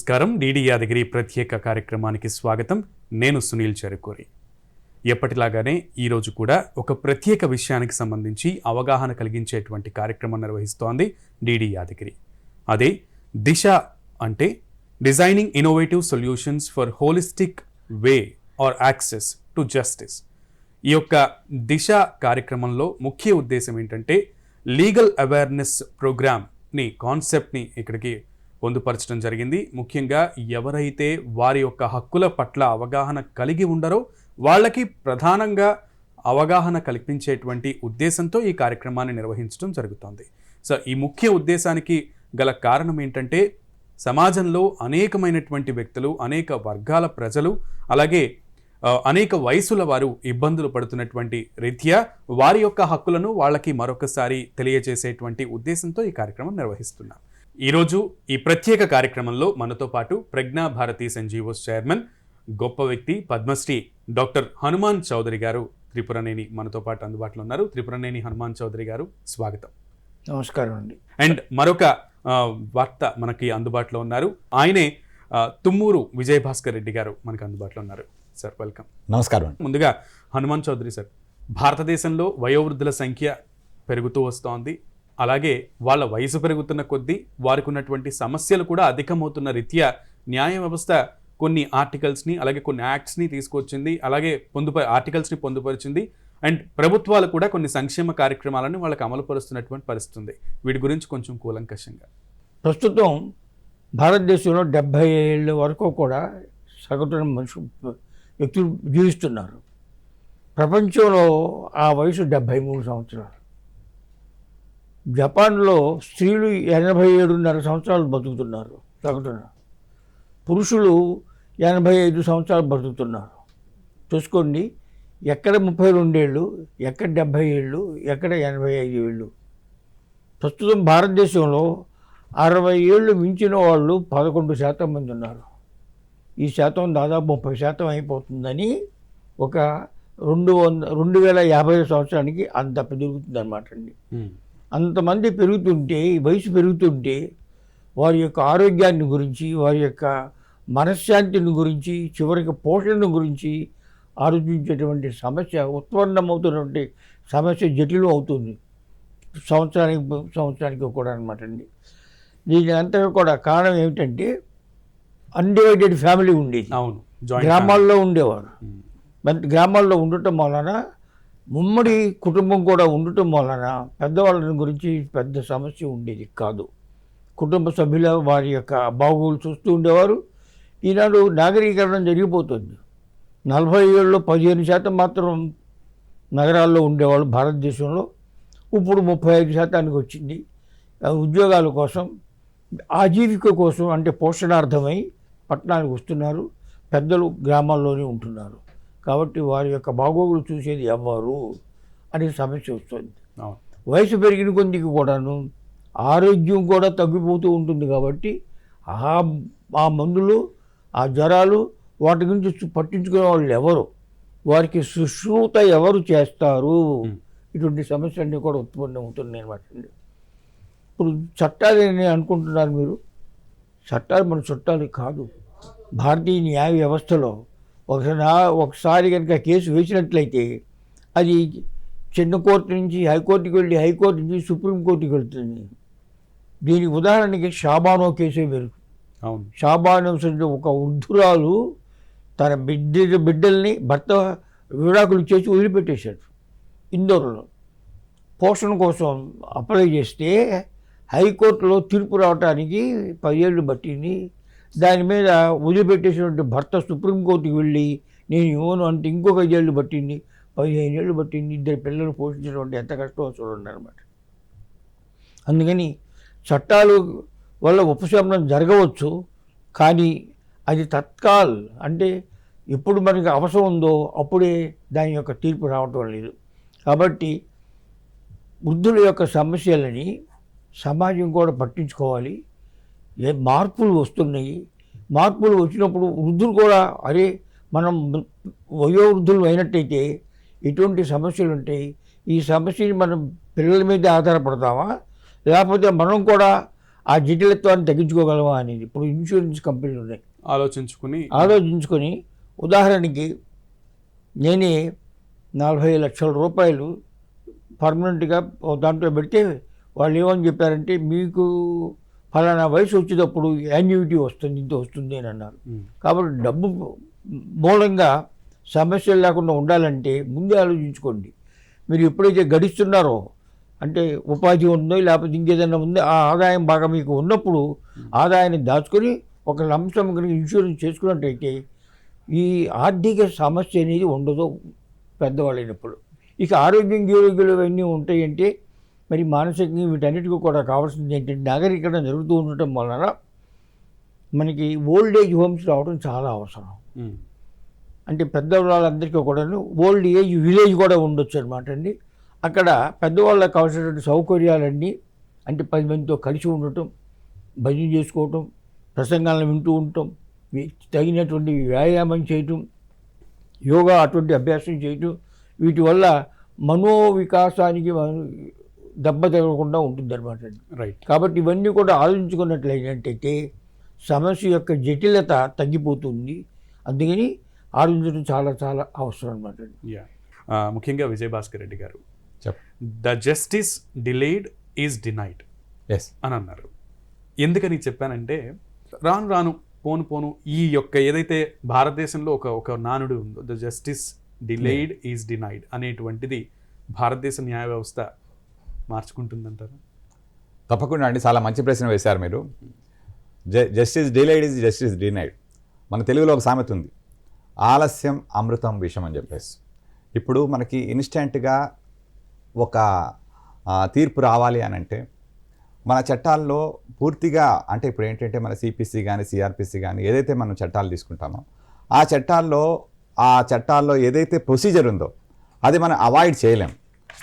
నమస్కారం. డిడి యాదగిరి ప్రత్యేక కార్యక్రమానికి స్వాగతం. నేను సునీల్ చెరుకూరి. ఎప్పటిలాగానే ఈరోజు కూడా ఒక ప్రత్యేక విషయానికి సంబంధించి అవగాహన కలిగించేటువంటి కార్యక్రమం నిర్వహిస్తోంది డిడి యాదగిరి. అదే దిశ, అంటే designing innovative solutions for holistic way or access to justice. ఈ యొక్క దిశ కార్యక్రమంలో ముఖ్య ఉద్దేశం ఏంటంటే లీగల్ అవేర్నెస్ ప్రోగ్రామ్ని, కాన్సెప్ట్ని ఇక్కడికి పొందుపరచడం జరిగింది. ముఖ్యంగా ఎవరైతే వారి యొక్క హక్కుల పట్ల అవగాహన కలిగి ఉండరో వాళ్ళకి ప్రధానంగా అవగాహన కల్పించేటువంటి ఉద్దేశంతో ఈ కార్యక్రమాన్ని నిర్వహించడం జరుగుతోంది. సో ఈ ముఖ్య ఉద్దేశానికి గల కారణం ఏంటంటే సమాజంలో అనేకమైనటువంటి వ్యక్తులు, అనేక వర్గాల ప్రజలు, అలాగే అనేక వయసుల వారు ఇబ్బందులు పడుతున్నటువంటి రీత్యా వారి యొక్క హక్కులను వాళ్ళకి మరొకసారి తెలియజేసేటువంటి ఉద్దేశంతో ఈ కార్యక్రమం నిర్వహిస్తున్నాం. ఈరోజు ఈ ప్రత్యేక కార్యక్రమంలో మనతో పాటు ప్రజ్ఞా భారతి ఎన్జిఓస్ చైర్మన్, గొప్ప వ్యక్తి, పద్మశ్రీ డాక్టర్ హనుమాన్ చౌదరి గారు త్రిపురనేని మనతో పాటు అందుబాటులో ఉన్నారు. త్రిపురనేని హనుమాన్ చౌదరి గారు, స్వాగతం. నమస్కారం అండి. అండ్ మరొక వార్త మనకి అందుబాటులో ఉన్నారు. ఆయనే తుమ్మూరు విజయభాస్కర్ రెడ్డి గారు మనకు అందుబాటులో ఉన్నారు. Sir, welcome. నమస్కారం. ముందుగా హనుమాన్ చౌదరి సార్, భారతదేశంలో వయోవృద్ధుల సంఖ్య పెరుగుతూ వస్తోంది. అలాగే వాళ్ళ వయసు పెరుగుతున్న కొద్దీ వారికి ఉన్నటువంటి సమస్యలు కూడా అధికమవుతున్న రీత్యా న్యాయ వ్యవస్థ కొన్ని ఆర్టికల్స్ని, అలాగే కొన్ని యాక్ట్స్ని తీసుకొచ్చింది, అలాగే ఆర్టికల్స్ని పొందుపరిచింది. అండ్ ప్రభుత్వాలు కూడా కొన్ని సంక్షేమ కార్యక్రమాలను వాళ్ళకి అమలుపరుస్తున్నటువంటి పరిస్థితి ఉంది. వీటి గురించి కొంచెం కూలంకషంగా. ప్రస్తుతం భారతదేశంలో 70 ఏళ్ళ వరకు కూడా సగటున వ్యక్తులు జీవిస్తున్నారు. ప్రపంచంలో ఆ వయసు 73 సంవత్సరాలు. జపాన్లో స్త్రీలు 87.5 సంవత్సరాలు బతుకుతున్నారు సగటున. పురుషులు 85 సంవత్సరాలు బతుకుతున్నారు. చూసుకోండి, ఎక్కడ 32 ఏళ్ళు, ఎక్కడ 70 ఏళ్ళు, ఎక్కడ 85 ఏళ్ళు. ప్రస్తుతం భారతదేశంలో 60 ఏళ్ళు మించిన వాళ్ళు 11% మంది ఉన్నారు. ఈ శాతం దాదాపు 30% అయిపోతుందని ఒక 2050 సంవత్సరానికి అంత పెరుగుతుంది అన్నమాట అండి. అంతమంది పెరుగుతుంటే, వయసు పెరుగుతుంటే వారి యొక్క ఆరోగ్యాన్ని గురించి, వారి యొక్క మనశ్శాంతిని గురించి, చివరికి పోషణ గురించి ఆలోచించేటువంటి సమస్య, ఉత్పన్నమవుతున్నటువంటి సమస్య జటిలం అవుతుంది సంవత్సరానికి కూడా అనమాట అండి. దీని అంతా కూడా కారణం ఏమిటంటే అన్డివైడెడ్ ఫ్యామిలీ ఉండేది. అవును, గ్రామాల్లో ఉండేవారు. గ్రామాల్లో ఉండటం వలన, ఉమ్మడి కుటుంబం కూడా ఉండటం వలన పెద్దవాళ్ళని గురించి పెద్ద సమస్య ఉండేది కాదు. కుటుంబ సభ్యుల వారి యొక్క బాగోగులు చూస్తూ ఉండేవారు. ఈనాడు నాగరీకరణ జరిగిపోతుంది. 40 ఏళ్ళలో 15% మాత్రం నగరాల్లో ఉండేవాళ్ళు భారతదేశంలో. ఇప్పుడు 35% వచ్చింది. ఉద్యోగాల కోసం, ఆజీవిక కోసం, అంటే పోషణార్థమై పట్టణానికి వస్తున్నారు. పెద్దలు గ్రామాల్లోనే ఉంటున్నారు. కాబట్టి వారి యొక్క బాగోగులు చూసేది ఎవరు అనే సమస్య వస్తుంది. వయసు పెరిగిన కొద్దికి కూడాను ఆరోగ్యం కూడా తగ్గిపోతూ ఉంటుంది. కాబట్టి ఆ మందులు, ఆ జ్వరాలు, వాటి గురించి పట్టించుకునే వాళ్ళు ఎవరు, వారికి శుశ్రూత ఎవరు చేస్తారు, ఇటువంటి సమస్యలన్నీ కూడా ఉత్పన్నం అవుతున్నాయి అన్నమాట. ఇప్పుడు చట్టాలు అని అనుకుంటున్నారు మీరు. చట్టాలు మన చుట్టాలు కాదు. భారతీయ న్యాయ వ్యవస్థలో ఒకసారి కనుక కేసు వేసినట్లయితే అది చిన్న కోర్టు నుంచి హైకోర్టుకి వెళ్ళి, హైకోర్టు నుంచి సుప్రీంకోర్టుకి వెళ్తుంది. దీనికి ఉదాహరణకి షాబానో కేసే వేరు. షాబానో ఒక వృద్ధురాలు తన బిడ్డల్ని భర్త విడాకులు చేసి వదిలిపెట్టేశాడు. ఇందోర్లో పోషణ కోసం అప్లై చేస్తే హైకోర్టులో తీర్పు రావడానికి 10 ఏళ్ళు పట్టింది. దాని మీద వదిలిపెట్టేసినటువంటి భర్త సుప్రీంకోర్టుకి వెళ్ళి నేను ఇవ్వను అంటే ఇంకొక 5 ఏళ్ళు పట్టింది, 15 ఏళ్ళు పట్టింది. 2 పిల్లలు పోషించడం అంటే ఎంత కష్టమో చూడండి అనమాట. అందుకని చట్టాలు వల్ల ఉపశమనం జరగవచ్చు, కానీ అది తత్కాల్, అంటే ఎప్పుడు మనకి అవసరం ఉందో అప్పుడే దాని యొక్క తీర్పు రావటం లేదు. కాబట్టి వృద్ధుల యొక్క సమస్యలని సమాజం కూడా పట్టించుకోవాలి. మార్పులు వస్తున్నాయి. మార్పులు వచ్చినప్పుడు వృద్ధులు కూడా, అరే మనం వయోవృద్ధులు అయినట్టయితే ఎటువంటి సమస్యలు ఉంటాయి, ఈ సమస్యని మనం పిల్లల మీద ఆధారపడతామా, లేకపోతే మనం కూడా ఆ జటిలత్వాన్ని తగ్గించుకోగలమా అనేది ఇప్పుడు ఇన్సూరెన్స్ కంపెనీలు ఉన్నాయి. ఆలోచించుకొని ఉదాహరణకి నేనే 40 లక్షల రూపాయలు పర్మనెంట్గా దాంట్లో పెడితే వాళ్ళు ఏమని చెప్పారంటే మీకు ఫలానా వయసు వచ్చేటప్పుడు యాన్యుటీ వస్తుంది, ఇంత వస్తుంది అని అన్నారు. కాబట్టి డబ్బు మూలంగా సమస్యలు లేకుండా ఉండాలంటే ముందే ఆలోచించుకోండి. మీరు ఎప్పుడైతే గడిస్తున్నారో అంటే ఉపాధి ఉందో లేకపోతే ఇంకేదైనా ఉందో ఆ ఆదాయం బాగా మీకు ఉన్నప్పుడు ఆదాయాన్ని దాచుకొని ఒక లంసం కనుక ఇన్సూరెన్స్ చేసుకున్నట్టయితే ఈ ఆర్థిక సమస్య అనేది ఉండదు పెద్దవాళ్ళైనప్పుడు. ఇక ఆరోగ్యం గీరోగ్యాలు ఇవన్నీ ఉంటాయంటే మరి మానసికంగా వీటన్నిటికీ కూడా కావాల్సింది ఏంటంటే నాగరికత జరుగుతూ ఉండటం వలన మనకి ఓల్డ్ ఏజ్ హోమ్స్ రావడం చాలా అవసరం. అంటే పెద్దవాళ్ళందరికీ కూడాను ఓల్డ్ ఏజ్ విలేజ్ కూడా ఉండొచ్చు అనమాట అండి. అక్కడ పెద్దవాళ్ళకి కావాల్సినటువంటి సౌకర్యాలన్నీ అంటే 10 మందితో కలిసి ఉండటం, భజన చేసుకోవటం, ప్రసంగాలను వింటూ ఉండటం, తగినటువంటి వ్యాయామం చేయటం, యోగా అటువంటి అభ్యాసం చేయటం, వీటి వల్ల మనోవికాసానికి దెబ్బ తగలకుండా ఉంటుందన్నమాట అండి. రైట్. కాబట్టి ఇవన్నీ కూడా ఆలోచించుకున్నట్లయితే సమస్య యొక్క జటిలత తగ్గిపోతుంది. అందుకని ఆలోచించడం చాలా చాలా అవసరం అనమాట అండి. ముఖ్యంగా విజయభాస్కర్ రెడ్డి గారు the justice delayed is denied అని అన్నారు. ఎందుకని చెప్పానంటే రాను రాను పోను ఈ యొక్క ఏదైతే భారతదేశంలో ఒక నానుడు ఉందో the justice delayed is denied అనేటువంటిది భారతదేశ న్యాయ వ్యవస్థ మార్చుకుంటుందంటారు? తప్పకుండా అండి, చాలా మంచి ప్రశ్న వేశారు మీరు. Justice delayed is justice denied. మన తెలుగులో ఒక సామెత ఉంది, ఆలస్యం అమృతం విషం అని చెప్పేసి. ఇప్పుడు మనకి ఇన్స్టెంట్గా ఒక తీర్పు రావాలి అని అంటే మన చట్టాల్లో పూర్తిగా అంటే ఇప్పుడు ఏంటంటే మన సిపిసి కానీ సిఆర్పిసి కానీ ఏదైతే మనం చట్టాలు తీసుకుంటామో ఆ చట్టాల్లో ఏదైతే ప్రొసీజర్ ఉందో అది మనం అవాయిడ్ చేయలేం.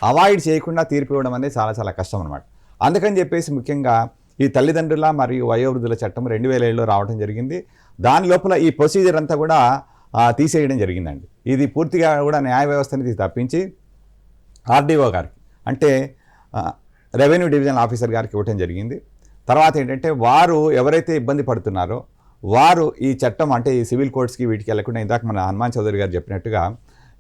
అవాయిడ్ చేయకుండా తీర్పు ఇవ్వడం అనేది చాలా చాలా కష్టం అనమాట. అందుకని చెప్పేసి ముఖ్యంగా ఈ తల్లిదండ్రుల మరియు వయోవృద్ధుల చట్టం 2007లో రావడం జరిగింది. దాని లోపల ఈ ప్రొసీజర్ అంతా కూడా తీసేయడం జరిగిందండి. ఇది పూర్తిగా కూడా న్యాయ వ్యవస్థని తప్పించి ఆర్డీఓ గారికి అంటే రెవెన్యూ డివిజనల్ ఆఫీసర్ గారికి ఇవ్వటం జరిగింది. తర్వాత ఏంటంటే వారు ఎవరైతే ఇబ్బంది పడుతున్నారో వారు ఈ చట్టం అంటే ఈ సివిల్ కోర్ట్స్కి వీటికి వెళ్ళకుండా ఇందాక మన హనుమాన్ చౌదరి గారు చెప్పినట్టుగా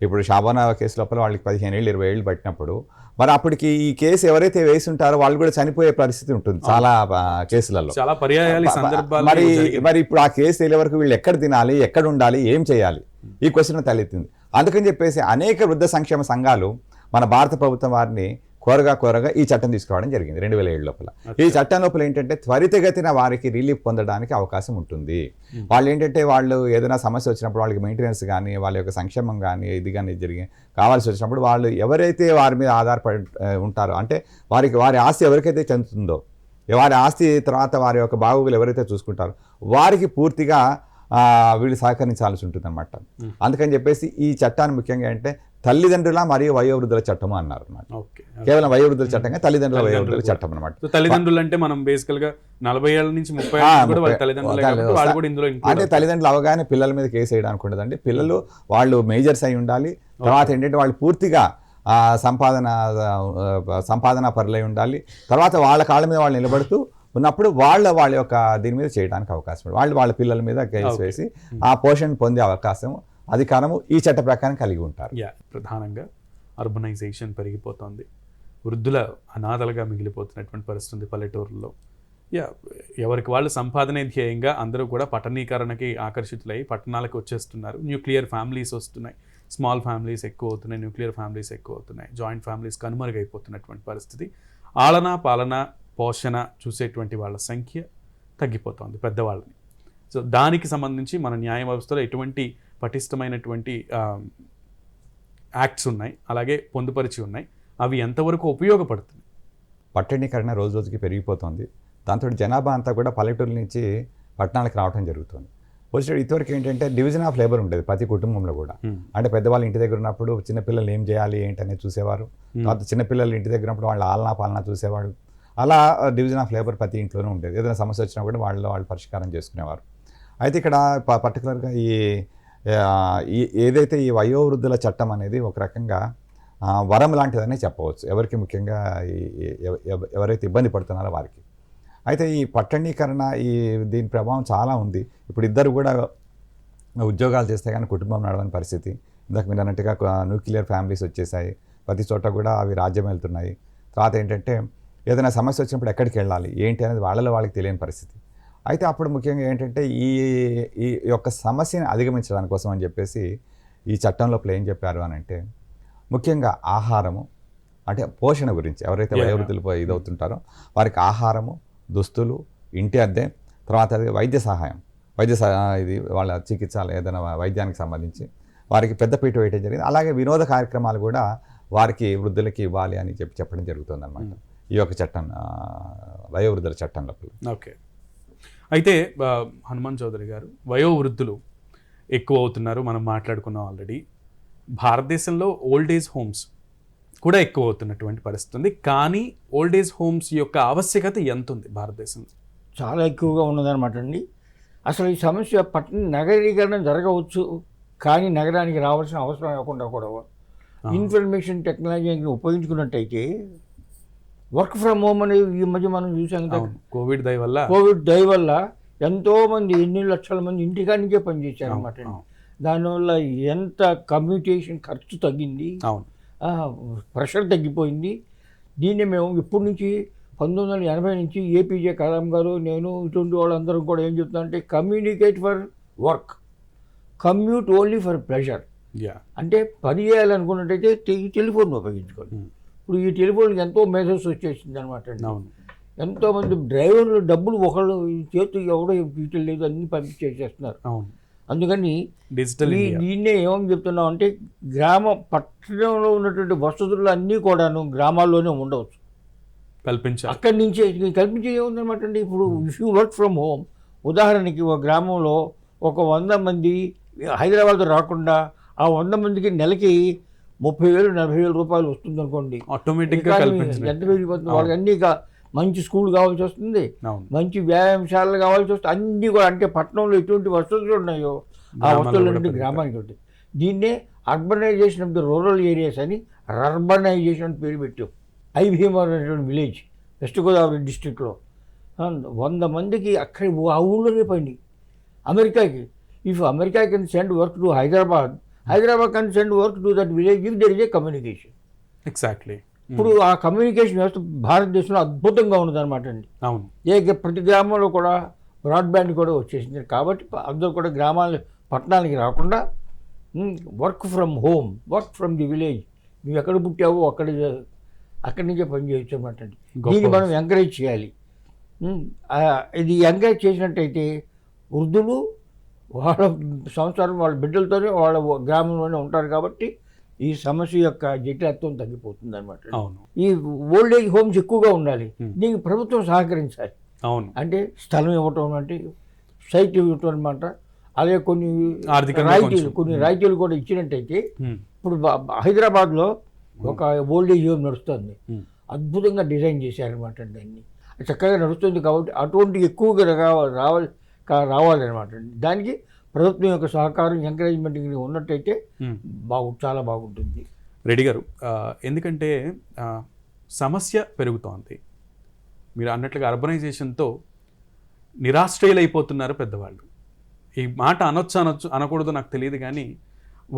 ఇప్పుడు షాబానా కేసు లోపల వాళ్ళకి 15 ఏళ్ళు 20 ఏళ్ళు పట్టినప్పుడు మరి అప్పటికి ఈ కేసు ఎవరైతే వేసి ఉంటారో వాళ్ళు కూడా చనిపోయే పరిస్థితి ఉంటుంది చాలా కేసులలో. మరి ఇప్పుడు ఆ కేసు తెలియ వరకు వీళ్ళు ఎక్కడ తినాలి, ఎక్కడ ఉండాలి, ఏం చేయాలి, ఈ క్వశ్చన్ తలెత్తింది. అందుకని చెప్పేసి అనేక వృద్ధ సంక్షేమ సంఘాలు మన భారత ప్రభుత్వం వారిని కోరగా ఈ చట్టం తీసుకురావడం జరిగింది 2007 లోపల. ఈ చట్టం లోపల ఏంటంటే త్వరితగతిన వారికి రిలీఫ్ పొందడానికి అవకాశం ఉంటుంది. వాళ్ళు ఏంటంటే వాళ్ళు ఏదైనా సమస్య వచ్చినప్పుడు వాళ్ళకి మెయింటెనెన్స్ కానీ వాళ్ళ యొక్క సంక్షేమం కానీ ఇది కానీ కావాల్సి వచ్చినప్పుడు వాళ్ళు ఎవరైతే వారి మీద ఆధారపడి ఉంటారో అంటే వారి ఆస్తి ఎవరికైతే చెందుతుందో వారి ఆస్తి తర్వాత వారి యొక్క బాగోగులు ఎవరైతే చూసుకుంటారో వారికి పూర్తిగా వీళ్ళు సహకరించాల్సి ఉంటుంది అనమాట. అందుకని చెప్పేసి ఈ చట్టాన్ని ముఖ్యంగా అంటే తల్లిదండ్రుల మరియు వయోవృద్ధుల చట్టం అన్నారు అన్నమాట. కేవలం వయోవృద్ధుల చట్టంగా తల్లిదండ్రుల వయోవృద్ధుల చట్టం అనమాట. తల్లిదండ్రులు అంటే మనం బేసికల్ గా 40 ఏళ్ల నుంచి 30 అంటే తల్లిదండ్రులు అవగానే పిల్లల మీద కేసు వేయడానికి ఉండదండి. పిల్లలు వాళ్ళు మేజర్స్ అయి ఉండాలి. తర్వాత ఏంటంటే వాళ్ళు పూర్తిగా సంపాదన పరులై ఉండాలి. తర్వాత వాళ్ళ కాళ్ళ మీద వాళ్ళు నిలబడుతూ ఉన్నప్పుడు వాళ్ళ యొక్క దీని మీద చేయడానికి అవకాశం వాళ్ళ పిల్లల మీద కేసు వేసి ఆ పోషణ పొందే అవకాశం అధికారము ఈ చట్ట ప్రకారం కలిగి ఉంటారు. ప్రధానంగా అర్బనైజేషన్ పెరిగిపోతుంది, వృద్ధుల అనాథలుగా మిగిలిపోతున్నటువంటి పరిస్థితి పల్లెటూరులో. ఎవరికి వాళ్ళు సంపాదనే ధ్యేయంగా అందరూ కూడా పట్టణీకరణకి ఆకర్షితులై పట్టణాలకు వచ్చేస్తున్నారు. న్యూక్లియర్ ఫ్యామిలీస్ వస్తున్నాయి, స్మాల్ ఫ్యామిలీస్ ఎక్కువ అవుతున్నాయి, న్యూక్లియర్ ఫ్యామిలీస్ ఎక్కువ అవుతున్నాయి, జాయింట్ ఫ్యామిలీస్ కనుమరుగైపోతున్నటువంటి పరిస్థితి. ఆలన పాలన పోషణ చూసేటువంటి వాళ్ళ సంఖ్య తగ్గిపోతుంది పెద్దవాళ్ళని. సో దానికి సంబంధించి మన న్యాయ వ్యవస్థలో ఎటువంటి పటిష్టమైనటువంటి యాక్ట్స్ ఉన్నాయి, అలాగే పొందుపరిచి ఉన్నాయి, అవి ఎంతవరకు ఉపయోగపడుతుంది? పట్టణీకరణ రోజు రోజుకి పెరిగిపోతుంది. దాంతో జనాభా అంతా కూడా పల్లెటూరు నుంచి పట్టణాలకు రావడం జరుగుతుంది. వచ్చేటప్పుడు ఇదివరకు ఏంటంటే డివిజన్ ఆఫ్ లేబర్ ఉండేది ప్రతి కుటుంబంలో కూడా. అంటే పెద్దవాళ్ళు ఇంటి దగ్గర ఉన్నప్పుడు చిన్నపిల్లలు ఏం చేయాలి ఏంటనేది చూసేవారు. తర్వాత చిన్నపిల్లలు ఇంటి దగ్గర ఉన్నప్పుడు వాళ్ళ ఆలనా పాలన చూసేవాడు. అలా డివిజన్ ఆఫ్ లేబర్ ప్రతి ఇంట్లోనే ఉండేది. ఏదైనా సమస్య వచ్చినా కూడా వాళ్ళు పరిష్కారం చేసుకునేవారు. అయితే ఇక్కడ పర్టికులర్గా ఏదైతే ఈ వయోవృద్ధుల చట్టం అనేది ఒక రకంగా వరం లాంటిదనే చెప్పవచ్చు. ఎవరికి ముఖ్యంగా ఎవరైతే ఇబ్బంది పడుతున్నారో వారికి. అయితే ఈ పట్టణీకరణ దీని ప్రభావం చాలా ఉంది. ఇప్పుడు ఇద్దరు కూడా ఉద్యోగాలు చేస్తే కానీ కుటుంబం నడవని పరిస్థితి. ఇందాక మీరు అన్నట్టుగా న్యూక్లియర్ ఫ్యామిలీస్ వచ్చేసాయి, ప్రతి చోట కూడా అవి రాజ్యం వెళ్తున్నాయి. తర్వాత ఏంటంటే ఏదైనా సమస్య వచ్చినప్పుడు ఎక్కడికి వెళ్ళాలి ఏంటి అనేది వాళ్ళకి తెలియని పరిస్థితి. అయితే అప్పుడు ముఖ్యంగా ఏంటంటే ఈ ఈ యొక్క సమస్యను అధిగమించడానికి కోసం అని చెప్పేసి ఈ చట్టంలో ఏం చెప్పారు అని అంటే, ముఖ్యంగా ఆహారము అంటే పోషణ గురించి ఎవరైతే వయోవృద్ధులు ఇదవుతుంటారో వారికి ఆహారము, దుస్తులు, ఇంటి అద్దె, తర్వాత వైద్య సహాయం, ఇది వాళ్ళ చికిత్స ఏదైనా వైద్యానికి సంబంధించి వారికి పెద్దపీట వేయడం జరిగింది. అలాగే వినోద కార్యక్రమాలు కూడా వారికి వృద్ధులకి ఇవ్వాలి అని చెప్పడం జరుగుతుంది అనమాట ఈ యొక్క చట్టం, వయోవృద్ధుల చట్టం లోపల. ఓకే. అయితే హనుమాన్ చౌదరి గారు, వయోవృద్ధులు ఎక్కువ అవుతున్నారు, మనం మాట్లాడుకున్నాం ఆల్రెడీ. భారతదేశంలో ఓల్డ్ ఏజ్ హోమ్స్ కూడా ఎక్కువ అవుతున్నటువంటి పరిస్థితి ఉంది. కానీ ఓల్డ్ ఏజ్ హోమ్స్ యొక్క ఆవశ్యకత ఎంత ఉంది భారతదేశంలో? చాలా ఎక్కువగా ఉన్నదన్నమాట అండి. అసలు ఈ సమస్య నగరీకరణ జరగవచ్చు, కానీ నగరానికి రావాల్సిన అవసరం లేకుండా కూడా ఇన్ఫర్మేషన్ టెక్నాలజీని ఉపయోగించుకున్నట్టయితే వర్క్ ఫ్రమ్ హోమ్ అనేది ఈ మధ్య మనం చూసాం కదా, కోవిడ్ దయ వల్ల ఎంతోమంది ఎన్ని లక్షల మంది ఇంటికాడి నుంచే పనిచేశారు అనమాట. దానివల్ల ఎంత కమ్యూనికేషన్ ఖర్చు తగ్గింది, ప్రెషర్ తగ్గిపోయింది. దీన్ని మేము ఇప్పటి నుంచి 1980 నుంచి ఏపీజే కలాం గారు, నేను, ఇటువంటి వాళ్ళందరూ కూడా ఏం చెప్తున్నారంటే communicate for work, commute only for pleasure. అంటే పని చేయాలనుకున్నట్టయితే ఈ టెలిఫోన్ ఉపయోగించుకోండి. ఇప్పుడు ఈ టెలిఫోన్కి ఎంతో మెసేజ్ వచ్చేసింది అనమాట. ఎంతోమంది డ్రైవర్లు డబ్బులు ఒకళ్ళు చేతు ఎవడో వీటిల్ లేదు అన్ని పంపించేసేస్తున్నారు. అందుకని దీన్నే ఏమని చెప్తున్నాం అంటే పట్టణంలో ఉన్నటువంటి వసతులు అన్నీ కూడాను గ్రామాల్లోనే ఉండవచ్చు, కల్పించాలి. అక్కడి నుంచే కల్పించే ఏముందనమాట అండి. ఇప్పుడు if you work from home, ఉదాహరణకి ఒక గ్రామంలో ఒక 100 మంది హైదరాబాద్ రాకుండా ఆ 100 మందికి నెలకి 30,000 40,000 రూపాయలు వస్తుంది అనుకోండి, ఆటోమేటిక్గా ఎంత పెరిగిపోతుంది. వాళ్ళకి అన్నీ మంచి స్కూల్ కావాల్సి వస్తుంది, మంచి వ్యాయామశాలలు కావాల్సి వస్తుంది, అన్నీ కూడా. అంటే పట్టణంలో ఎటువంటి వసతులు ఉన్నాయో ఆ వసతులన్నీ గ్రామానికి ఉంటుంది. దీన్నే urbanization of the rural areas అని అర్బనైజేషన్ అని పేరు పెట్టాం. ఐభీమర్ అనేటువంటి విలేజ్ వెస్ట్ గోదావరి డిస్ట్రిక్ట్లో 100 మందికి అక్కడ ఆ ఊళ్ళోనే పని. అమెరికాకి, if America can send work to Hyderabad can send work to that village if there is a communication. Exactly. ఇప్పుడు ఆ కమ్యూనికేషన్ వ్యవస్థ భారతదేశంలో అద్భుతంగా ఉన్నదన్నమాట అండి. అవును, ప్రతి గ్రామంలో కూడా బ్రాడ్బ్యాండ్ కూడా వచ్చేసింది. కాబట్టి అందరూ కూడా పట్టణానికి రాకుండా work from home, work from the village, నువ్వు ఎక్కడ పుట్టావో అక్కడి నుంచే పని చేయొచ్చు అనమాట అండి. దీన్ని మనం ఎంకరేజ్ చేయాలి. ఇది ఎంకరేజ్ చేసినట్టయితే వృద్ధులు వాళ్ళ సంవత్సరం వాళ్ళ బిడ్డలతోనే వాళ్ళ గ్రామంలోనే ఉంటారు. కాబట్టి ఈ సమస్య యొక్క జటిలత్వం తగ్గిపోతుంది అనమాట. ఈ ఓల్డ్ ఏజ్ హోమ్స్ ఎక్కువగా ఉండాలి, దీనికి ప్రభుత్వం సహకరించాలి. అంటే స్థలం ఇవ్వటం, అంటే సైట్ ఇవ్వటం అనమాట. అలాగే కొన్ని రాయితీలు కూడా ఇచ్చినట్టయితే, ఇప్పుడు హైదరాబాద్లో ఒక ఓల్డ్ ఏజ్ హోమ్ నడుస్తుంది, అద్భుతంగా డిజైన్ చేశారనమాట. దాన్ని చక్కగా నడుస్తుంది. కాబట్టి అటువంటి ఎక్కువగా రావాలన్నమాట. దానికి ప్రభుత్వం యొక్క సహకారం, ఎంకరేజ్మెంట్ ఉన్నట్టయితే చాలా బాగుంటుంది. రెడ్డి గారు, ఎందుకంటే సమస్య పెరుగుతోంది. మీరు అన్నట్లుగా అర్బనైజేషన్తో నిరాశ్రయులైపోతున్నారు పెద్దవాళ్ళు. ఈ మాట అనకూడదు నాకు తెలియదు, కానీ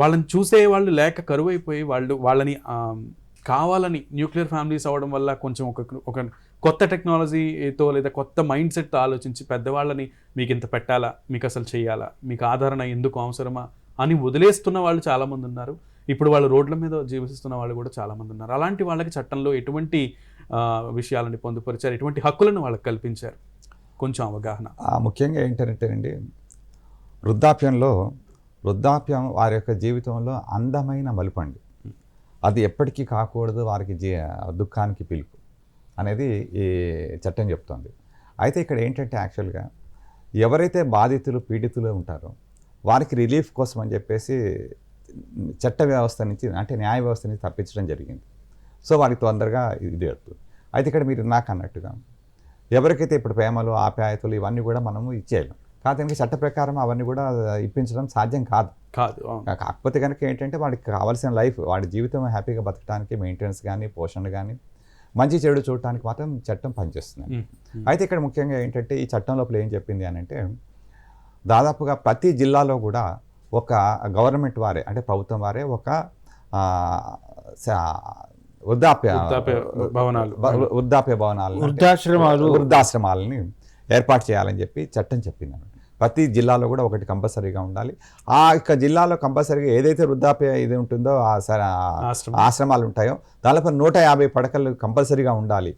వాళ్ళని చూసే వాళ్ళు లేక కరువైపోయి వాళ్ళని కావాలని న్యూక్లియర్ ఫ్యామిలీస్ అవ్వడం వల్ల కొంచెం ఒక కొత్త టెక్నాలజీతో లేదా కొత్త మైండ్ సెట్తో ఆలోచించి పెద్దవాళ్ళని మీకు ఇంత పెట్టాలా, మీకు అసలు చేయాలా, మీకు ఆదరణ ఎందుకు అవసరమా అని వదిలేస్తున్న వాళ్ళు చాలామంది ఉన్నారు. ఇప్పుడు వాళ్ళు రోడ్ల మీద జీవిస్తున్న వాళ్ళు కూడా చాలామంది ఉన్నారు. అలాంటి వాళ్ళకి చట్టంలో ఎటువంటి విషయాలని పొందుపరిచారు, ఎటువంటి హక్కులను వాళ్ళకి కల్పించారు, కొంచెం అవగాహన. ముఖ్యంగా ఏంటంటేనండి, వృద్ధాప్యం వారి యొక్క జీవితంలో అందమైన మలుపండి. అది ఎప్పటికీ కాకూడదు, వారికి దుఃఖానికి పిలుపు అనేది ఈ చట్టం చెప్తుంది. అయితే ఇక్కడ ఏంటంటే యాక్చువల్గా ఎవరైతే బాధితులు పీడితులు ఉంటారో వారికి రిలీఫ్ కోసం అని చెప్పేసి చట్ట వ్యవస్థ నుంచి, అంటే న్యాయ వ్యవస్థ నుంచి తప్పించడం జరిగింది. సో వారికి తొందరగా ఇది అవుతుంది. అయితే ఇక్కడ మీరు నాకు అన్నట్టుగా ఎవరికైతే ఇప్పుడు ప్రేమలు, ఆప్యాయతలు ఇవన్నీ కూడా మనము ఇచ్చేయాలి. కాదంటే చట్ట ప్రకారం అవన్నీ కూడా ఇప్పించడం సాధ్యం కాదు. కాకపోతే కనుక ఏంటంటే వాడికి కావాల్సిన లైఫ్, వాడి జీవితం హ్యాపీగా బతకడానికి మెయింటెనెన్స్ కానీ, పోషణ కానీ, మంచి చెడు చూడటానికి మాత్రం చట్టం పనిచేస్తుంది. అయితే ఇక్కడ ముఖ్యంగా ఏంటంటే ఈ చట్టం లోపల ఏం చెప్పింది అని అంటే దాదాపుగా ప్రతి జిల్లాలో కూడా ఒక గవర్నమెంట్ వారే అంటే ప్రభుత్వం వారే ఒక వృద్ధాప్య భవనాలు వృద్ధాశ్రమాలని ఏర్పాటు చేయాలని చెప్పి చట్టం చెప్పింది. ప్రతి జిల్లాలో కూడా ఒకటి కంపల్సరీగా ఉండాలి. ఆ యొక్క జిల్లాలో కంపల్సరీగా ఏదైతే వృద్ధాప్య ఇది ఉంటుందో ఆశ్రమాలు ఉంటాయో దానిపై 150 పడకలు కంపల్సరీగా ఉండాలి.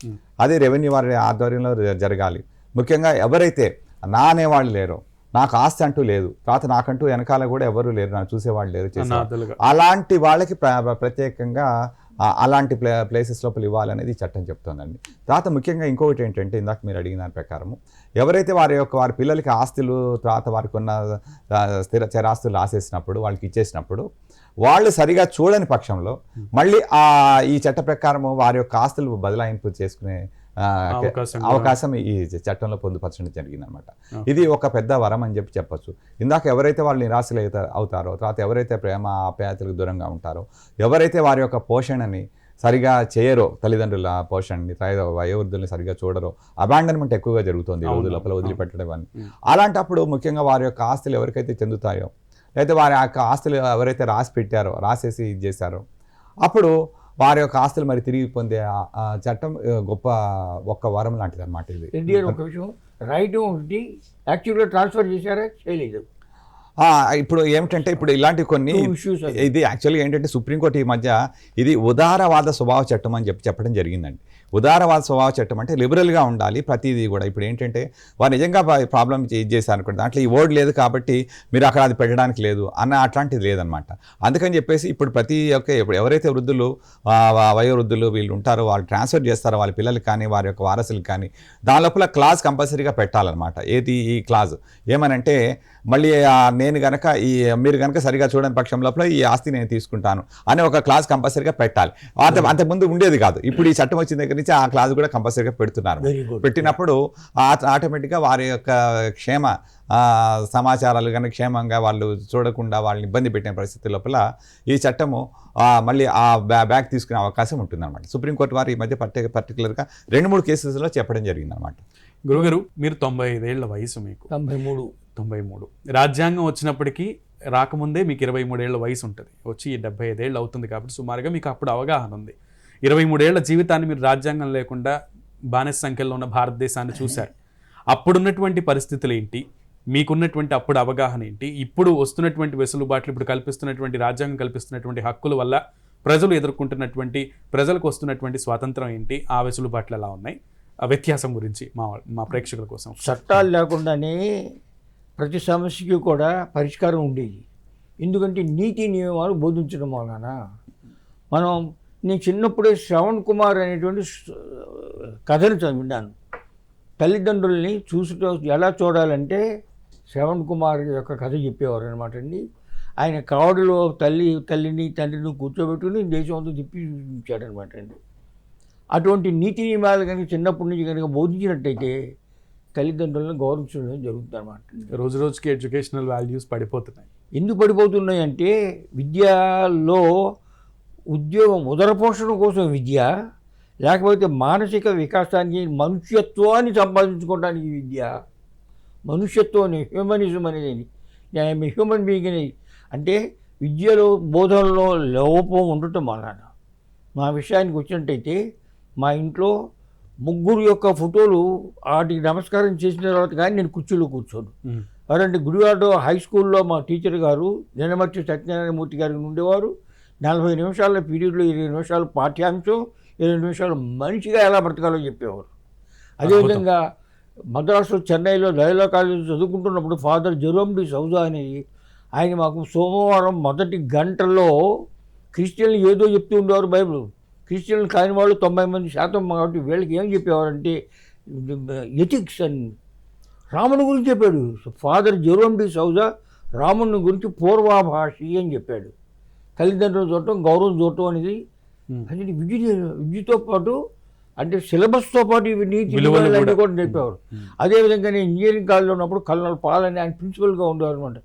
అది రెవెన్యూ వారి ఆధ్వర్యంలో జరగాలి. ముఖ్యంగా ఎవరైతే నా అనేవాళ్ళు లేరో, నాకు ఆస్తి అంటూ లేదు, తర్వాత నాకంటూ వెనకాల కూడా ఎవరు లేరు, నాకు చూసేవాళ్ళు లేరు, అలాంటి వాళ్ళకి ప్రత్యేకంగా అలాంటి ప్లేసెస్ లోపల ఇవ్వాలనేది చట్టం చెప్తుందండి. తర్వాత ముఖ్యంగా ఇంకొకటి ఏంటంటే ఇందాక మీరు అడిగిన దాని ప్రకారము ఎవరైతే వారి పిల్లలకి ఆస్తులు తర్వాత వారికి ఉన్న చరాస్తులు రాసేసినప్పుడు వాళ్ళకి ఇచ్చేసినప్పుడు వాళ్ళు సరిగా చూడని పక్షంలో మళ్ళీ ఈ చట్ట ప్రకారము వారి యొక్క ఆస్తులు బదలాయింపు చేసుకునే అవకాశం ఈ చట్టంలో పొందుపరచడం జరిగిందనమాట. ఇది ఒక పెద్ద వరం అని చెప్పొచ్చు. ఇందాక ఎవరైతే వాళ్ళు నిరాశలు అవుతారో, తర్వాత ఎవరైతే ప్రేమ ఆప్యాయతలకు దూరంగా ఉంటారో, ఎవరైతే వారి యొక్క పోషణని సరిగా చేయరో, తల్లిదండ్రుల పోషణని, వయోవృద్ధుల్ని సరిగా చూడరో, అబాండన్మెంట్ ఎక్కువగా జరుగుతుంది రోజు లోపల వదిలిపెట్టడం అని. అలాంటప్పుడు ముఖ్యంగా వారి యొక్క ఆస్తులు ఎవరికైతే చెందుతాయో, లేదా వారి యొక్క ఆస్తులు ఎవరైతే రాసేసి ఇది చేశారో, అప్పుడు వారి యొక్క ఆస్తులు మరి తిరిగి పొందే చట్టం గొప్ప ఒక్క వరం లాంటిది అనమాట. ఇది ఒక విషయం రైట్ ఒకటి యాక్చువల్గా ట్రాన్స్ఫర్ చేశారా, చేయలేదు. ఇప్పుడు ఏమిటంటే ఇప్పుడు ఇలాంటి కొన్ని ఇది యాక్చువల్గా ఏంటంటే సుప్రీంకోర్టు ఈ మధ్య ఇది ఉదారవాద స్వభావ చట్టం అని చెప్పడం జరిగిందండి. ఉదారవాద స్వభావ చట్టం అంటే లిబరల్గా ఉండాలి ప్రతిదీ కూడా. ఇప్పుడు ఏంటంటే వారు నిజంగా ప్రాబ్లం ఇది చేశారు అనుకోండి, దాంట్లో ఈ వర్డ్ లేదు కాబట్టి మీరు అక్కడ అది పెట్టడానికి లేదు అట్లాంటిది లేదనమాట. అందుకని చెప్పేసి ఇప్పుడు ప్రతి ఒక్క ఇప్పుడు ఎవరైతే వృద్ధులు వయోవృద్ధులు వీళ్ళు ఉంటారో వాళ్ళు ట్రాన్స్ఫర్ చేస్తారో వాళ్ళ పిల్లలకి కానీ వారి యొక్క వారసులకు కానీ దాని లోపల క్లాజ్ కంపల్సరీగా పెట్టాలన్నమాట. ఏది ఈ క్లాజ్ ఏమనంటే మళ్ళీ నేను కనుక మీరు కనుక సరిగా చూడని పక్షం లోపల ఈ ఆస్తి నేను తీసుకుంటాను అనే ఒక క్లాజ్ కంపల్సరీగా పెట్టాలి. అంతకుముందు ఉండేది కాదు. ఇప్పుడు ఈ చట్టం వచ్చిన దగ్గర నుంచి ఆ క్లాజ్ కూడా కంపల్సరీగా పెడుతున్నారు. పెట్టినప్పుడు ఆటోమేటిక్గా వారి యొక్క క్షేమ సమాచారాలు కనుక క్షేమంగా వాళ్ళు చూడకుండా వాళ్ళని ఇబ్బంది పెట్టిన పరిస్థితి లోపల ఈ చట్టము మళ్ళీ ఆ బ్యాక్ తీసుకునే అవకాశం ఉంటుందన్నమాట. సుప్రీంకోర్టు వారు ఈ మధ్య పర్టికులర్గా 2-3 కేసెస్లో చెప్పడం జరిగిందనమాట. గురుగారు, మీరు 95 ఏళ్ల వయసు, మీకు 93. రాజ్యాంగం వచ్చినప్పటికీ రాకముందే మీకు 23 ఏళ్ల వయసు ఉంటుంది. వచ్చి 75 ఏళ్ళు అవుతుంది కాబట్టి సుమారుగా మీకు అప్పుడు అవగాహన ఉంది. 23 ఏళ్ల జీవితాన్ని మీరు రాజ్యాంగం లేకుండా బానిస సంఖ్యలో ఉన్న భారతదేశాన్ని చూశారు. అప్పుడున్నటువంటి పరిస్థితులు ఏంటి, మీకున్నటువంటి అప్పుడు అవగాహన ఏంటి, ఇప్పుడు వస్తున్నటువంటి వెసులుబాట్లు, ఇప్పుడు కల్పిస్తున్నటువంటి రాజ్యాంగం కల్పిస్తున్నటువంటి హక్కుల వల్ల ప్రజలు ఎదుర్కొంటున్నటువంటి ప్రజలకు వస్తున్నటువంటి స్వాతంత్రం ఏంటి, ఆ వెసులుబాట్లు ఎలా ఉన్నాయి, ఆ వ్యత్యాసం గురించి మా ప్రేక్షకుల కోసం. చట్టాలు లేకుండానే ప్రతి సమస్యకి కూడా పరిష్కారం ఉండేది. ఎందుకంటే నీతి నియమాలు బోధించడం వలన నేను చిన్నప్పుడే శ్రవణ్ కుమార్ అనేటువంటి కథను విన్నాను. తల్లిదండ్రుల్ని ఎలా చూడాలంటే శ్రవణ్ కుమార్ యొక్క కథ చెప్పేవారు అనమాట అండి. ఆయన కావడిలో తల్లిని తండ్రిని కూర్చోబెట్టుకుని దేశం అంతా తిప్పి చూపించాడనమాట అండి. అటువంటి నీతి నియమాలు కనుక చిన్నప్పటి నుంచి కనుక బోధించినట్టయితే తల్లిదండ్రులను గౌరవించడం జరుగుతుంది అనమాట. రోజు రోజుకి ఎడ్యుకేషనల్ వాల్యూస్ పడిపోతున్నాయి. ఎందుకు పడిపోతున్నాయి అంటే విద్యలో ఉద్యోగం ఉదరపోషణ కోసం విద్య, లేకపోతే మానసిక వికాసానికి మనుష్యత్వాన్ని సంపాదించుకోవడానికి విద్య. మనుష్యత్వం హ్యూమనిజం అనేది హ్యూమన్ బీయింగ్ అనేది అంటే విద్యలో బోధనలో లోపం ఉండటం వలన మా విషయానికి వచ్చినట్టయితే మా ఇంట్లో 3 యొక్క ఫోటోలు వాటికి నమస్కారం చేసిన తర్వాత కానీ నేను కుర్చీలో కూర్చోను. ఎవరంటే గుడివాడ హై స్కూల్లో మా టీచర్ గారు నినమర్తి సత్యనారాయణమూర్తి గారికి ఉండేవారు. 40 నిమిషాల పీరియడ్లో 20 నిమిషాలు పాఠ్యాంశం, 20 నిమిషాలు మనిషిగా ఎలా బ్రతకాలో చెప్పేవారు. అదేవిధంగా మద్రాసు చెన్నైలో లయోలా కాలేజ్ చదువుకుంటున్నప్పుడు ఫాదర్ జెరోమ్ డి సౌజా అనేది ఆయన మాకు సోమవారం మొదటి గంటలో క్రిస్టియన్లు ఏదో చెప్తూ ఉండేవారు. బైబిల్ క్రిస్టియన్లు కాని వాళ్ళు 90% కాబట్టి వీళ్ళకి ఏం చెప్పేవారంటే ఎథిక్స్ అని రాముని గురించి చెప్పాడు. ఫాదర్ జెరోమ్ డి సౌజా రాముని గురించి పూర్వాభాషి అని చెప్పాడు. తల్లిదండ్రులు చూడటం, గౌరవం చూడటం అనేది అది విద్యతో పాటు అంటే సిలబస్తో పాటు ఇవి నీతి విలువలు కూడా చెప్పేవారు. అదేవిధంగా నేను ఇంజనీరింగ్ కాలేజ్లో ఉన్నప్పుడు కల్నల్ పాల్ అని ఆయన ప్రిన్సిపల్గా ఉండేవారు అనమాట.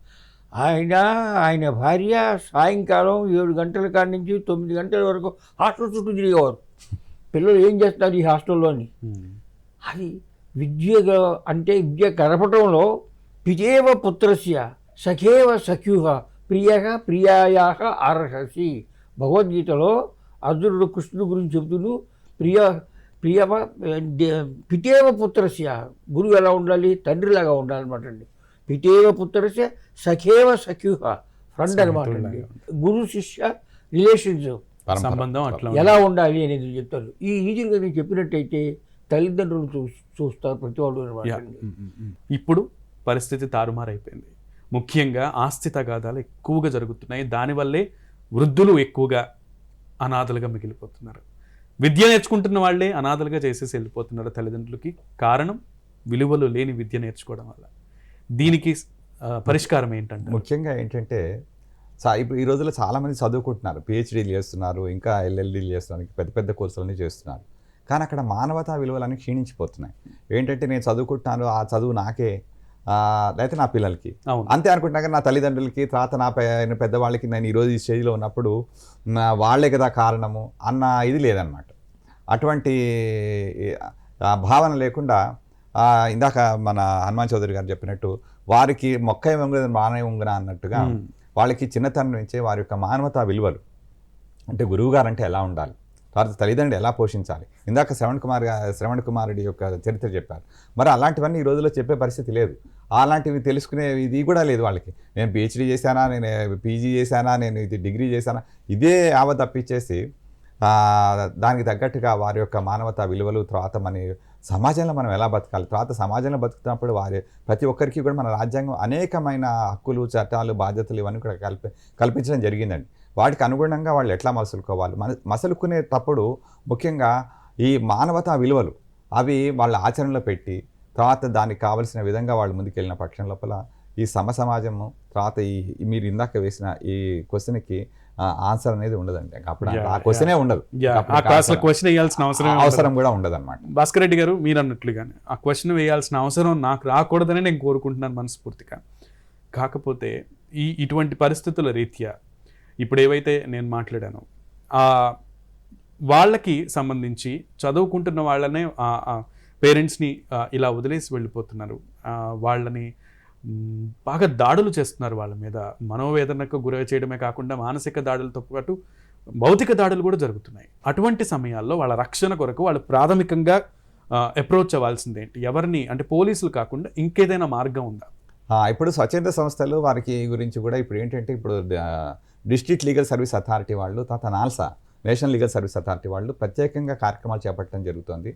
ఆయన భార్య సాయంకాలం 7 గంటల కాడి నుంచి 9 గంటల వరకు హాస్టల్ చుట్టూ తిరిగేవారు. పిల్లలు ఏం చేస్తారు ఈ హాస్టల్లోని? అది విద్య అంటే విద్య గడపడంలో పితేవ పుత్రస్య సఖేవ సఖ్యుహ ప్రియ ప్రియాయా అర్హసి. భగవద్గీతలో అర్జునుడు కృష్ణుడు గురించి చెబుతూ ప్రియవ పితేవ పుత్రస్య, గురువు ఎలా ఉండాలి? తండ్రిలాగా ఉండాలన్నమాట అండి. పితేవ పుత్రస్య సఖేవ సఖ్యుహ, ఫ్రెండ్ అనమాట అండి. గురు శిష్య రిలేషన్స్ సంబంధం అట్లా ఎలా ఉండాలి అనేది చెప్తారు. ఈ ఈజీగా నేను చెప్పినట్టయితే తల్లిదండ్రులు చూస్తారు ప్రతి వాళ్ళు అనమాట అండి. ఇప్పుడు పరిస్థితి తారుమారైపోయింది. ముఖ్యంగా ఆస్తి తగాదాలు ఎక్కువగా జరుగుతున్నాయి. దానివల్లే వృద్ధులు ఎక్కువగా అనాథలుగా మిగిలిపోతున్నారు. విద్య నేర్చుకుంటున్న వాళ్ళే అనాథలుగా చేసేసి వెళ్ళిపోతున్నారు తల్లిదండ్రులకి. కారణం విలువలు లేని విద్య నేర్చుకోవడం వల్ల. దీనికి పరిష్కారం ఏంటంటే ముఖ్యంగా ఏంటంటే ఇప్పుడు ఈ రోజుల్లో చాలామంది చదువుకుంటున్నారు, పిహెచ్డీలు చేస్తున్నారు, ఇంకా ఎల్ఎల్డీలు చేస్తున్నారు, పెద్ద పెద్ద కోర్సులన్నీ చేస్తున్నారు. కానీ అక్కడ మానవతా విలువలన్నీ క్షీణించిపోతున్నాయి. ఏంటంటే నేను చదువుకుంటున్నాను, ఆ చదువు నాకే లేకపోతే నా పిల్లలకి అంతే అనుకుంటున్నా. కానీ నా తల్లిదండ్రులకి, తర్వాత నా పెద్దవాళ్ళకి నేను ఈరోజు ఈ స్టేజ్లో ఉన్నప్పుడు వాళ్ళే కదా కారణము అన్న ఇది లేదనమాట. అటువంటి భావన లేకుండా ఇందాక మన హనుమాన్ చౌదరి గారు చెప్పినట్టు వారికి మొక్క వంగున మానవ వంగున అన్నట్టుగా వాళ్ళకి చిన్నతనం నుంచే వారి యొక్క మానవతా విలువలు, అంటే గురువుగారు అంటే ఎలా ఉండాలి, తర్వాత తల్లిదండ్రులు ఎలా పోషించాలి. ఇందాక శ్రవణ్ కుమారుడి యొక్క చరిత్ర చెప్పారు. మరి అలాంటివన్నీ ఈ రోజుల్లో చెప్పే పరిస్థితి లేదు. అలాంటివి తెలుసుకునే ఇది కూడా లేదు వాళ్ళకి. నేను పిహెచ్డీ చేశానా, నేను పీజీ చేశానా, నేను ఇది డిగ్రీ చేశానా, ఇదే తప్పించేసి దానికి తగ్గట్టుగా వారి యొక్క మానవతా విలువలు, తర్వాత మన సమాజంలో మనం ఎలా బతకాలి, తర్వాత సమాజంలో బతుకుతున్నప్పుడు ప్రతి ఒక్కరికి కూడా మన రాజ్యాంగం అనేకమైన హక్కులు, చట్టాలు, బాధ్యతలు ఇవన్నీ కూడా కల్పించడం జరిగిందండి. వాటికి అనుగుణంగా వాళ్ళు ఎట్లా మసలుకోవాలి, మసలుకునేటప్పుడు ముఖ్యంగా ఈ మానవతా విలువలు అవి వాళ్ళ ఆచరణలో పెట్టి తర్వాత దానికి కావలసిన విధంగా వాళ్ళు ముందుకెళ్ళిన పక్షం లోపల ఈ సమాజము తర్వాత ఈ మీరు ఇందాక వేసిన ఈ క్వశ్చన్కి ఆన్సర్ అనేది ఉండదండి. అప్పుడు ఆ క్వశ్చనే ఉండదు, క్వశ్చన్ వేయాల్సిన అవసరం కూడా ఉండదు అనమాట. భాస్కర్ రెడ్డి గారు మీరు అన్నట్లుగానే ఆ క్వశ్చన్ వేయాల్సిన అవసరం నాకు రాకూడదని నేను కోరుకుంటున్నాను మనస్ఫూర్తిగా. కాకపోతే ఇటువంటి పరిస్థితుల రీత్యా ఇప్పుడు ఏవైతే నేను మాట్లాడానో వాళ్ళకి సంబంధించి చదువుకుంటున్న వాళ్ళనే పేరెంట్స్ని ఇలా వదిలేసి వెళ్ళిపోతున్నారు. వాళ్ళని బాగా దాడులు చేస్తున్నారు, వాళ్ళ మీద మనోవేదనకు గురి చేయడమే కాకుండా మానసిక దాడులతో పాటు భౌతిక దాడులు కూడా జరుగుతున్నాయి. అటువంటి సమయాల్లో వాళ్ళ రక్షణ కొరకు వాళ్ళు ప్రాథమికంగా అప్రోచ్ అవ్వాల్సింది ఏంటి? ఎవరిని అంటే పోలీసులు కాకుండా ఇంకేదైనా మార్గం ఉందా? ఇప్పుడు స్వచ్ఛంద సంస్థలు వారికి గురించి కూడా ఇప్పుడు ఏంటంటే ఇప్పుడు డిస్ట్రిక్ట్ లీగల్ సర్వీస్ అథారిటీ వాళ్ళు, తర్వాత NALSA national legal service authority వాళ్ళు ప్రత్యేకంగా కార్యక్రమాలు చేపట్టడం జరుగుతుంది.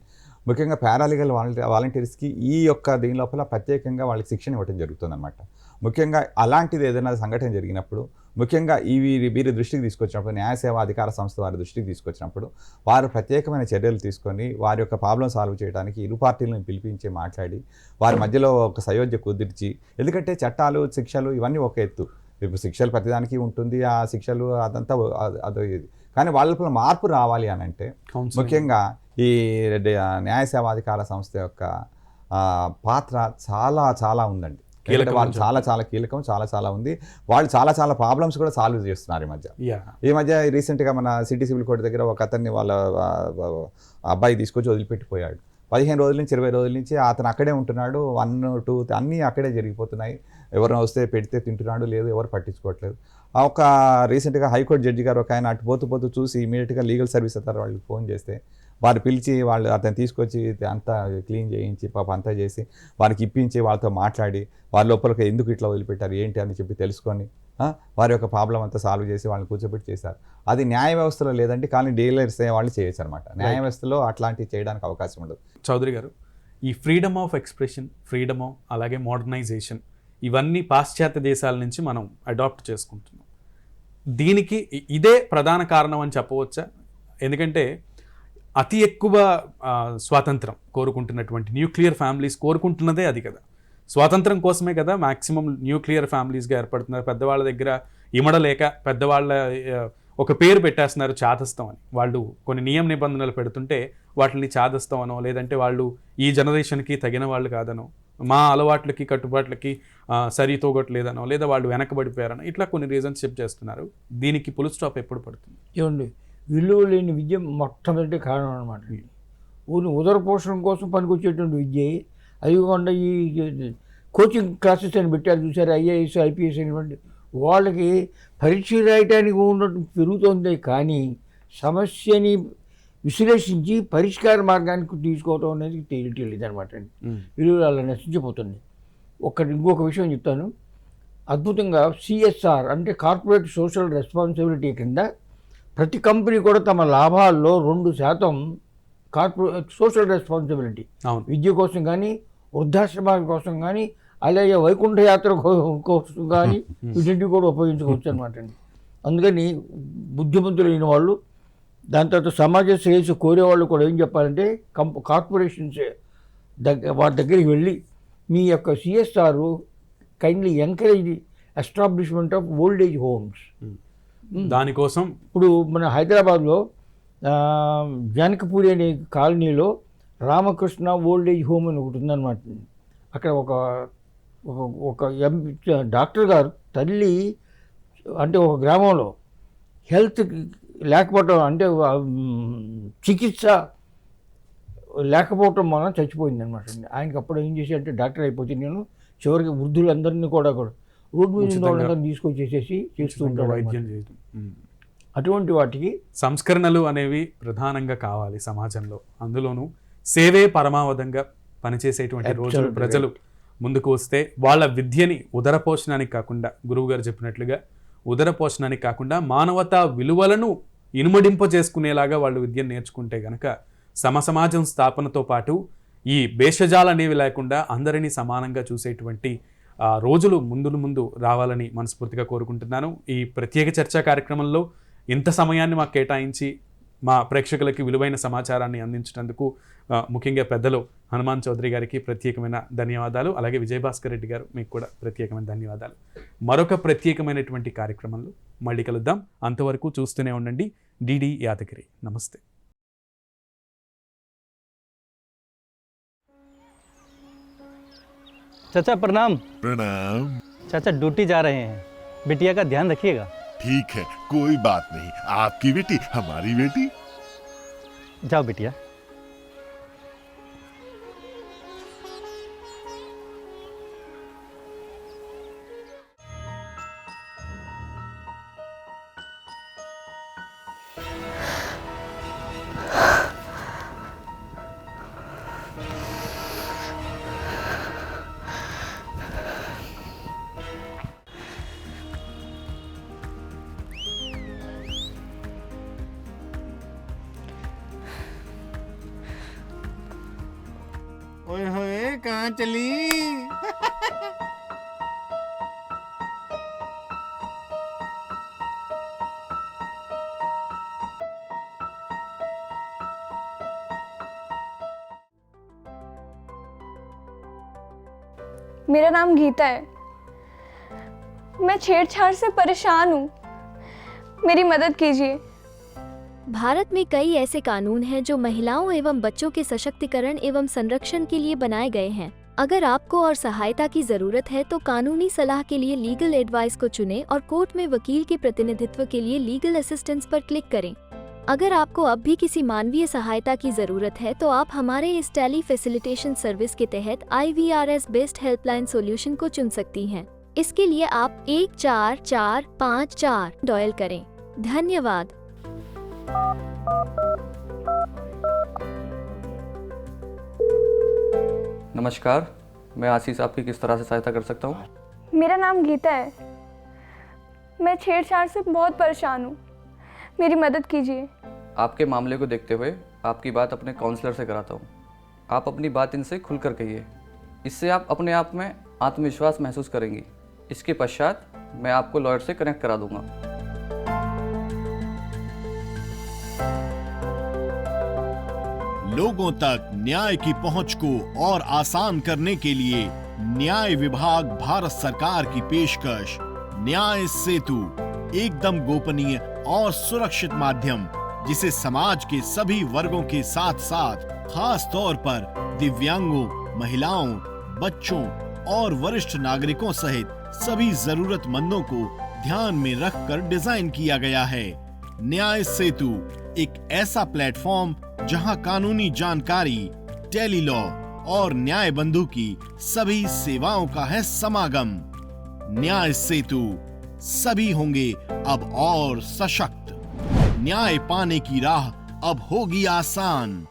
ముఖ్యంగా పారాలీగల్ వాలంటీర్స్కి ఈ యొక్క దీని లోపల ప్రత్యేకంగా వాళ్ళకి శిక్షణ ఇవ్వడం జరుగుతుంది అనమాట. ముఖ్యంగా అలాంటిది ఏదైనా సంఘటన జరిగినప్పుడు, ముఖ్యంగా వీరి దృష్టికి తీసుకొచ్చినప్పుడు, న్యాయ సేవా అధికార సంస్థ వారి దృష్టికి తీసుకొచ్చినప్పుడు వారు ప్రత్యేకమైన చర్యలు తీసుకొని వారి యొక్క ప్రాబ్లం సాల్వ్ చేయడానికి ఇరు పార్టీలను పిలిపించి మాట్లాడి వారి మధ్యలో ఒక సయోధ్య కుదిర్చి, ఎందుకంటే చట్టాలు, శిక్షలు ఇవన్నీ ఒక ఎత్తు. ఇప్పుడు శిక్షలు ప్రతిదానికి ఉంటుంది, ఆ శిక్షలు అదంతా అదో ఇది. కానీ వాళ్ళ మార్పు రావాలి అని అంటే ముఖ్యంగా ఈ న్యాయ సేవాధికార సంస్థ యొక్క పాత్ర చాలా ఉందండి. వాళ్ళు చాలా కీలకం, చాలా ఉంది. వాళ్ళు చాలా ప్రాబ్లమ్స్ కూడా సాల్వ్ చేస్తున్నారు ఈ మధ్య రీసెంట్గా మన సిటీ సివిల్ కోర్టు దగ్గర ఒక అతన్ని వాళ్ళ అబ్బాయి తీసుకొచ్చి వదిలిపెట్టిపోయాడు. 15 రోజుల నుంచి 20 రోజుల నుంచి అతను అక్కడే ఉంటున్నాడు. 1, 2 అన్నీ అక్కడే జరిగిపోతున్నాయి. ఎవరైనా వస్తే పెడితే తింటున్నాడు, లేదు ఎవరు పట్టించుకోవట్లేదు. ఒక రీసెంట్గా హైకోర్టు జడ్జి గారు ఒక ఆయన అటు పోతూ చూసి ఇమీడియట్గా లీగల్ సర్వీస్ అథారిటీ వాళ్ళకి ఫోన్ చేస్తే వారు పిలిచి వాళ్ళు అతను తీసుకొచ్చి అంతా క్లీన్ చేయించి అంతా చేసి వారికి ఇప్పించి వాళ్ళతో మాట్లాడి వారి లోపలికి ఎందుకు ఇట్లా వదిలిపెట్టారు ఏంటి అని చెప్పి తెలుసుకొని వారి యొక్క ప్రాబ్లం అంతా సాల్వ్ చేసి వాళ్ళని కూర్చోబెట్టి చేశారు. అది న్యాయ వ్యవస్థలో లేదండి, కానీ డీలర్స్ వాళ్ళు చేయొచ్చు అనమాట. న్యాయ వ్యవస్థలో అట్లాంటివి చేయడానికి అవకాశం ఉండదు. చౌదరి గారు, ఈ ఫ్రీడమ్ ఆఫ్ ఎక్స్ప్రెషన్, ఫ్రీడమ్ అలాగే మోడర్నైజేషన్ ఇవన్నీ పాశ్చాత్య దేశాల నుంచి మనం అడాప్ట్ చేసుకుంటున్నాం. దీనికి ఇదే ప్రధాన కారణం అని చెప్పవచ్చా? ఎందుకంటే అతి ఎక్కువ స్వాతంత్రం కోరుకుంటున్నటువంటి న్యూక్లియర్ ఫ్యామిలీస్ కోరుకుంటున్నదే అది కదా. స్వాతంత్రం కోసమే కదా మ్యాక్సిమం న్యూక్లియర్ ఫ్యామిలీస్గా ఏర్పడుతున్నారు. పెద్దవాళ్ళ దగ్గర ఇమడలేక పెద్దవాళ్ళ ఒక పేరు పెట్టేస్తున్నారు చాదస్తం అని. వాళ్ళు కొన్ని నియమ నిబంధనలు పెడుతుంటే వాటిని చాదస్తం అనో, లేదంటే వాళ్ళు ఈ జనరేషన్కి తగిన వాళ్ళు కాదనో, మా అలవాట్లకి కట్టుబాట్లకి సరితోగట్లేదనో, లేదా వాళ్ళు వెనకబడిపోయారనో, ఇట్లా కొన్ని రీజన్స్ చెప్ చేస్తున్నారు. దీనికి ఫుల్ స్టాప్ ఎప్పుడు పడుతుంది? ఏమండి, విలువ లేని విద్య మొట్టమొదటి కారణం అనమాట. ఊరిని ఉదర పోషణ కోసం పనికొచ్చేటువంటి విద్య, అది కాకుండా ఈ కోచింగ్ క్లాసెస్ అని పెట్టారు చూసారు, ఐఏఎస్ ఐపీఎస్ అనేటువంటి వాళ్ళకి పరీక్ష రాయటానికి ఉన్నట్టు పెరుగుతుంది, కానీ సమస్యని విశ్లేషించి పరిష్కార మార్గానికి తీసుకోవడం అనేది తెలియట్లేదు అనమాట అండి. విలువలు అలా నశించిపోతుంది. ఇంకొక విషయం చెప్తాను. అద్భుతంగా సిఎస్ఆర్ అంటే కార్పొరేట్ సోషల్ రెస్పాన్సిబిలిటీ కింద ప్రతి కంపెనీ కూడా తమ లాభాల్లో 2% కార్పొరేట్ సోషల్ రెస్పాన్సిబిలిటీ, విద్య కోసం కానీ, వృద్ధాశ్రమాల కోసం కానీ, అలాగే వైకుంఠ యాత్ర కోసం కానీ వీటిని కూడా ఉపయోగించుకోవచ్చు అనమాట అండి. అందుకని బుద్ధిమంతులైన వాళ్ళు, దాని తర్వాత సమాజ శ్రేయస్సు కోరేవాళ్ళు కూడా ఏం చెప్పాలంటే కార్పొరేషన్స్ వాటి దగ్గరికి వెళ్ళి మీ యొక్క CSR kindly encourage the establishment of old age homes. దానికోసం ఇప్పుడు మన హైదరాబాద్లో జానకపూరి అనే కాలనీలో రామకృష్ణ ఓల్డ్ ఏజ్ హోమ్ అని ఒకటి ఉందన్నమాట. అక్కడ ఒక డాక్టర్ గారు తల్లి అంటే ఒక గ్రామంలో హెల్త్ లేకపోవటం అంటే చికిత్స లేకపోవటం వలన చచ్చిపోయింది అనమాట. ఆయనకి అప్పుడు ఏం చేసి అంటే డాక్టర్ అయిపోతే నేను చివరికి వృద్ధులందరినీ కూడా రోడ్డు మీద ఉన్న వాళ్ళందరినీ తీసుకొచ్చేసేసి చేస్తూ ఉంటాడు వైద్యం చేయడం. అటువంటి వాటికి సంస్కరణలు అనేవి ప్రధానంగా కావాలి సమాజంలో. అందులోనూ సేవే పరమావధంగా పనిచేసేటువంటి రోజులు ప్రజలు ముందుకు వస్తే వాళ్ళ విద్యని ఉదర పోషణానికి కాకుండా, గురువు గారు చెప్పినట్లుగా ఉదర పోషణానికి కాకుండా మానవతా విలువలను ఇనుమడింపజేసుకునేలాగా వాళ్ళు విద్యను నేర్చుకుంటే గనక సమాజం స్థాపనతో పాటు ఈ భేషజాలు అనేవి లేకుండా అందరినీ సమానంగా చూసేటువంటి రోజులు ముందు రావాలని మనస్ఫూర్తిగా కోరుకుంటున్నాను. ఈ ప్రత్యేక చర్చా కార్యక్రమంలో ఇంత సమయాన్ని మాకు కేటాయించి మా ప్రేక్షకులకి విలువైన సమాచారాన్ని అందించినందుకు ముఖ్యంగా పెద్దలు హనుమాన్ చౌదరి గారికి ప్రత్యేకమైన ధన్యవాదాలు. అలాగే విజయభాస్కర్ రెడ్డి గారు, మీకు కూడా ప్రత్యేకమైన ధన్యవాదాలు. మరొక ప్రత్యేకమైనటువంటి కార్యక్రమంలో మళ్ళీ కలుద్దాం. అంతవరకు చూస్తూనే ఉండండి డిడి యాదగిరి. నమస్తే. चाचा प्रणाम। प्रणाम। चाचा ड्यूटी जा रहे हैं, बिटिया का ध्यान रखिएगा। ठीक है, कोई बात नहीं। आपकी बेटी हमारी बेटी। जाओ बिटिया। ओए होए कहाँ चली? मेरा नाम गीता है। मैं छेड़छाड़ से परेशान हूँ, मेरी मदद कीजिए। भारत में कई ऐसे कानून हैं जो महिलाओं एवं बच्चों के सशक्तिकरण एवं संरक्षण के लिए बनाए गए हैं। अगर आपको और सहायता की जरूरत है तो कानूनी सलाह के लिए लीगल एडवाइस को चुनें और कोर्ट में वकील के प्रतिनिधित्व के लिए लीगल असिस्टेंस पर क्लिक करें। अगर आपको अब भी किसी मानवीय सहायता की जरूरत है तो आप हमारे इस टेली फैसिलिटेशन सर्विस के तहत IVRS बेस्ड हेल्पलाइन सॉल्यूशन को चुन सकती हैं। इसके लिए आप 14454 डायल करें। धन्यवाद। नमस्कार, मैं आशीष आपकी किस तरह से सहायता कर सकता हूँ? मेरा नाम गीता है। मैं छेड़छाड़ से बहुत परेशान हूँ, मेरी मदद कीजिए। आपके मामले को देखते हुए आपकी बात अपने काउंसलर से कराता हूँ। आप अपनी बात इनसे खुलकर कहिए, इससे आप अपने आप में आत्मविश्वास महसूस करेंगी। इसके पश्चात मैं आपको लॉयर से कनेक्ट करा दूंगा। लोगों तक न्याय की पहुंच को और आसान करने के लिए न्याय विभाग भारत सरकार की पेशकश न्याय सेतु, एकदम गोपनीय और सुरक्षित माध्यम जिसे समाज के सभी वर्गों के साथ साथ खास तौर पर दिव्यांगों, महिलाओं, बच्चों और वरिष्ठ नागरिकों सहित सभी जरूरतमंदों को ध्यान में रखकर डिजाइन किया गया है। न्याय सेतु, एक ऐसा प्लेटफॉर्म जहां कानूनी जानकारी, टेली लॉ और न्याय बंधु की सभी सेवाओं का है समागम। न्याय सेतु, सभी होंगे अब और सशक्त। न्याय पाने की राह अब होगी आसान।